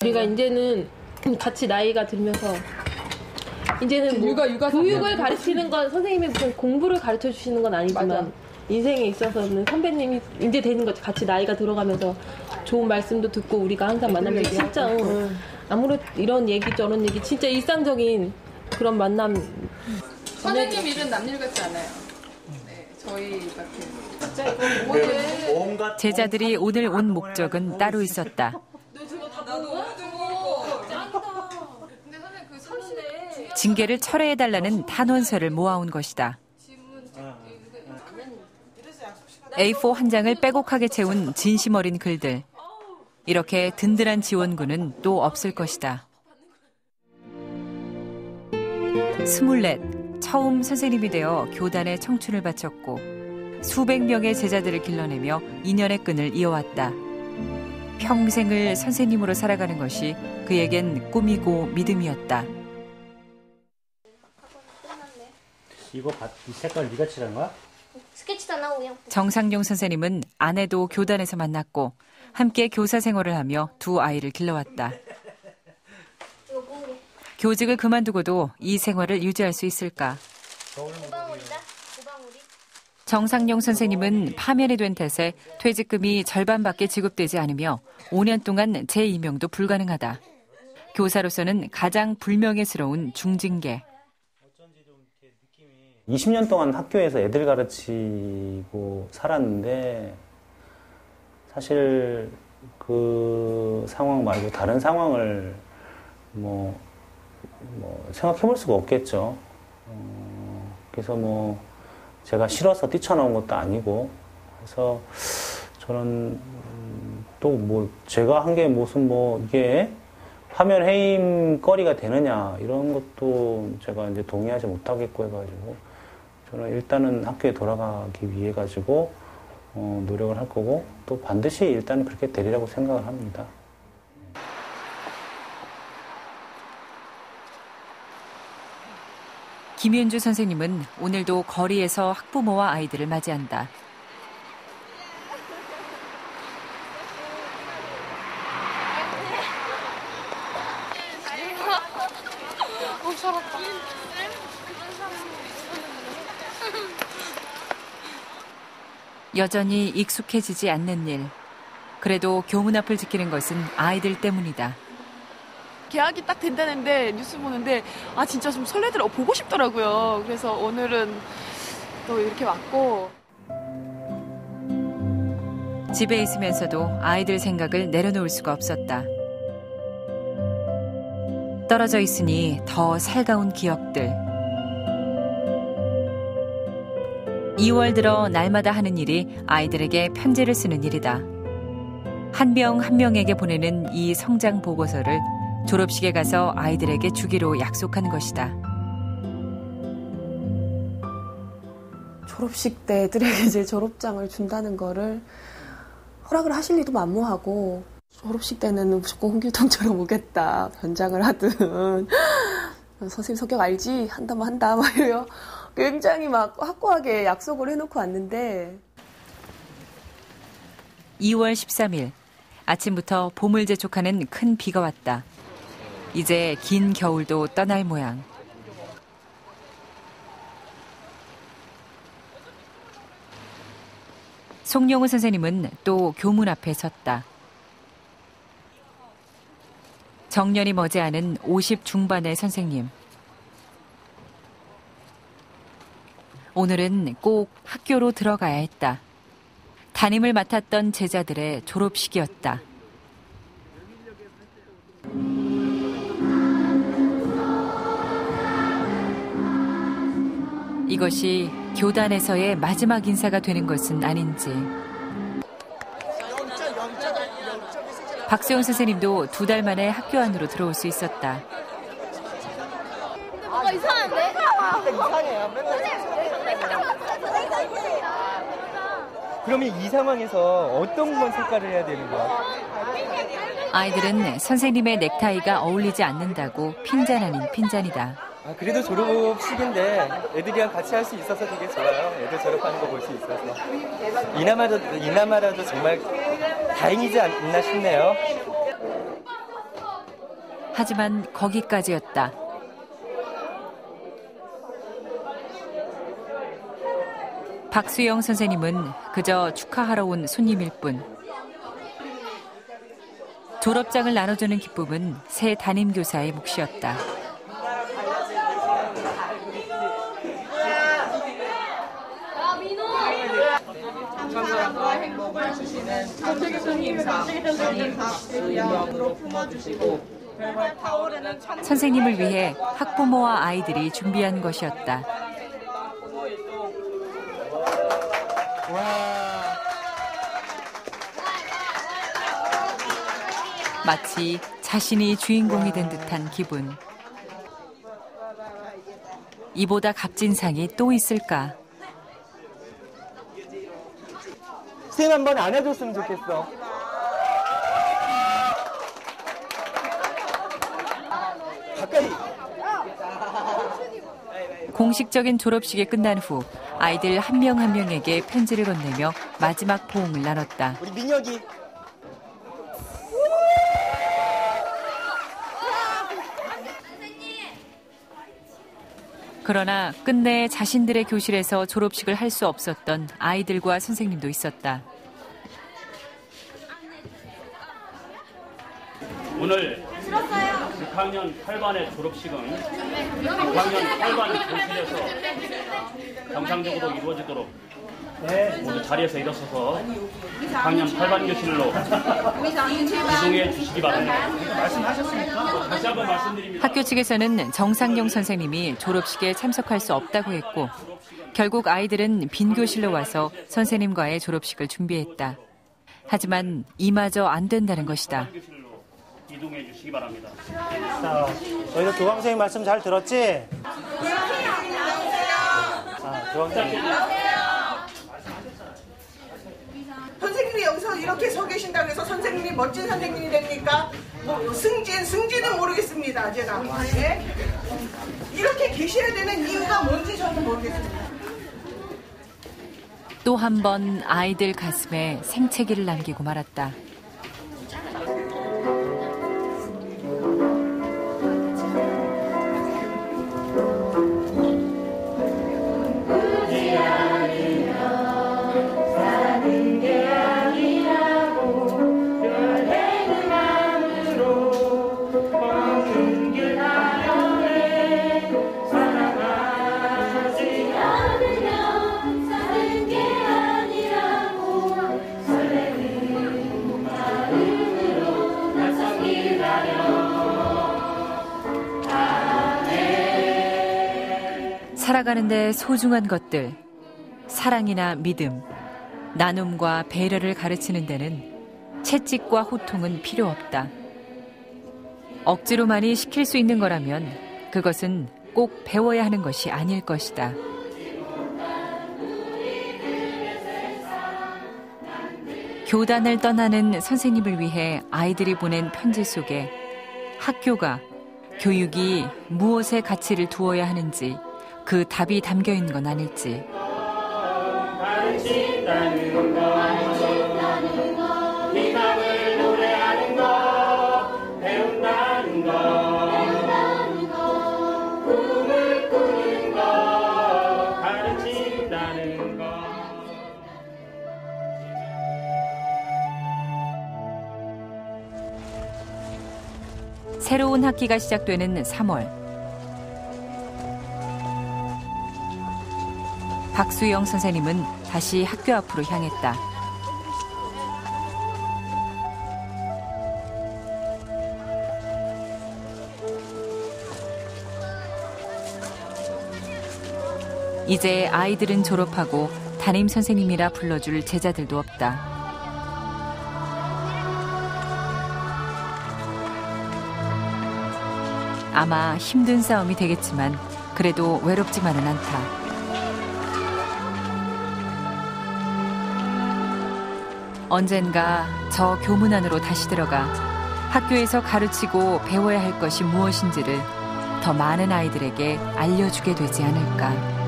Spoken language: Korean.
우리가 이제는 같이 나이가 들면서 이제는 뭐 교육을 가르치는 건 선생님이 무슨 공부를 가르쳐 주시는 건 아니지만 맞아. 인생에 있어서는 선배님이 이제 되는 거지. 같이 나이가 들어가면서 좋은 말씀도 듣고 우리가 항상 만나면 진짜 아무런 이런 얘기 저런 얘기 진짜 일상적인 그런 만남. 선생님 일은 남일 같지 않아요. 네, 저희 같은 제자들이 오늘 온 목적은 따로 있었다. 징계를 철회해달라는 탄원서를 모아온 것이다. A4 한 장을 빼곡하게 채운 진심 어린 글들. 이렇게 든든한 지원군은 또 없을 것이다. 24, 처음 선생님이 되어 교단에 청춘을 바쳤고 수백 명의 제자들을 길러내며 인연의 끈을 이어왔다. 평생을 선생님으로 살아가는 것이 그에겐 꿈이고 믿음이었다. 이거 이 색깔 네가 칠한 거야? 스케치도 안 하고 그냥. 정상용 선생님은 아내도 교단에서 만났고 함께 교사 생활을 하며 두 아이를 길러왔다. 교직을 그만두고도 이 생활을 유지할 수 있을까? 정상용 선생님은 파면이 된 탓에 퇴직금이 절반밖에 지급되지 않으며 5년 동안 재임용도 불가능하다. 교사로서는 가장 불명예스러운 중징계. 20년 동안 학교에서 애들 가르치고 살았는데 사실 그 상황 말고 다른 상황을 뭐 생각해 볼 수가 없겠죠. 그래서 뭐 제가 싫어서 뛰쳐나온 것도 아니고 그래서 저는 또 뭐 제가 한 게 무슨 뭐 이게 파면 해임거리가 되느냐 이런 것도 제가 이제 동의하지 못하겠고 해가지고 저는 일단은 학교에 돌아가기 위해 가지고 노력을 할 거고 또 반드시 일단은 그렇게 되리라고 생각을 합니다. 김윤주 선생님은 오늘도 거리에서 학부모와 아이들을 맞이한다. 여전히 익숙해지지 않는 일. 그래도 교문 앞을 지키는 것은 아이들 때문이다. 개학이 딱 된다는데 뉴스 보는데 진짜 좀 설레더라. 보고 싶더라고요. 그래서 오늘은 또 이렇게 왔고. 집에 있으면서도 아이들 생각을 내려놓을 수가 없었다. 떨어져 있으니 더 살가운 기억들. 2월 들어 날마다 하는 일이 아이들에게 편지를 쓰는 일이다. 한 명 한 명에게 보내는 이 성장 보고서를 졸업식에 가서 아이들에게 주기로 약속한 것이다. 졸업식 때 애들에게 이제 졸업장을 준다는 거를 허락을 하실 리도 만무하고 졸업식 때는 무조건 홍길동처럼 오겠다. 변장을 하든 선생님 성격 알지? 한다면 한다. 막 이래요. 굉장히 막 확고하게 약속을 해놓고 왔는데 2월 13일 아침부터 봄을 재촉하는 큰 비가 왔다. 이제 긴 겨울도 떠날 모양. 송영우 선생님은 또 교문 앞에 섰다. 정년이 머지않은 50 중반의 선생님. 오늘은 꼭 학교로 들어가야 했다. 담임을 맡았던 제자들의 졸업식이었다. 이것이 교단에서의 마지막 인사가 되는 것은 아닌지. 박수영 선생님도 2달 만에 학교 안으로 들어올 수 있었다. 뭔가 이상한데? 이상해요. 그러면 이 상황에서 어떤 건 색깔을 해야 되는 거야? 아이들은 선생님의 넥타이가 어울리지 않는다고 핀잔 아닌 핀잔이다. 그래도 졸업식인데 애들이랑 같이 할 수 있어서 되게 좋아요. 애들 졸업하는 거 볼 수 있어서. 이나마라도 정말 다행이지 않나 싶네요. 하지만 거기까지였다. 박수영 선생님은 그저 축하하러 온 손님일 뿐. 졸업장을 나눠주는 기쁨은 새 담임교사의 몫이었다. 감사함과 행복을 주시는 선생님상 박수영으로 품어주시고 타오르는 선생님을 위해 학부모와 아이들이 준비한 것이었다. 마치 자신이 주인공이 된 듯한 기분. 이보다 값진 상이 또 있을까? 쌤 한 번 안아줬으면 좋겠어. 가까이. 공식적인 졸업식이 끝난 후 아이들 한 명 한 명에게 편지를 건네며 마지막 포옹을 나눴다. 우리 민혁이. 그러나 끝내 자신들의 교실에서 졸업식을 할 수 없었던 아이들과 선생님도 있었다. 오늘 6학년 8반의 졸업식은 6학년 8반 교실에서 정상적으로 이루어지도록 모두 자리에서 일어서서 6학년 8반 교실로 이동해 주시기 바랍니다. 말씀하셨습니까? 다시 한번 말씀드립니다. 학교 측에서는 정상용 선생님이 졸업식에 참석할 수 없다고 했고 결국 아이들은 빈 교실로 와서 선생님과의 졸업식을 준비했다. 하지만 이마저 안 된다는 것이다. 이동해 주시기 바랍니다. 자, 너희들 교감 선생님 말씀 잘 들었지? 자, 교감 선생님. 선생님이 여기서 이렇게 서 계신다고 해서 선생님이 멋진 선생님이 됩니까? 뭐 승진은 모르겠습니다. 제가 예? 이렇게 계셔야 되는 이유가 뭔지 저는 모르겠습니다. 또 한 번 아이들 가슴에 생채기를 남기고 말았다. 살아가는데 소중한 것들, 사랑이나 믿음, 나눔과 배려를 가르치는 데는 채찍과 호통은 필요 없다. 억지로만이 시킬 수 있는 거라면 그것은 꼭 배워야 하는 것이 아닐 것이다. 교단을 떠나는 선생님을 위해 아이들이 보낸 편지 속에 학교가, 교육이 무엇에 가치를 두어야 하는지 그 답이 담겨 있는 건 아닐지. 가르친다는 거, 희망을 노래하는 거, 배운다는 거, 꿈을 꾸는 거, 가르친다는 거. 새로운 학기가 시작되는 3월. 박수영 선생님은 다시 학교 앞으로 향했다. 이제 아이들은 졸업하고 담임 선생님이라 불러줄 제자들도 없다. 아마 힘든 싸움이 되겠지만 그래도 외롭지만은 않다. 언젠가 저 교문 안으로 다시 들어가 학교에서 가르치고 배워야 할 것이 무엇인지를 더 많은 아이들에게 알려주게 되지 않을까.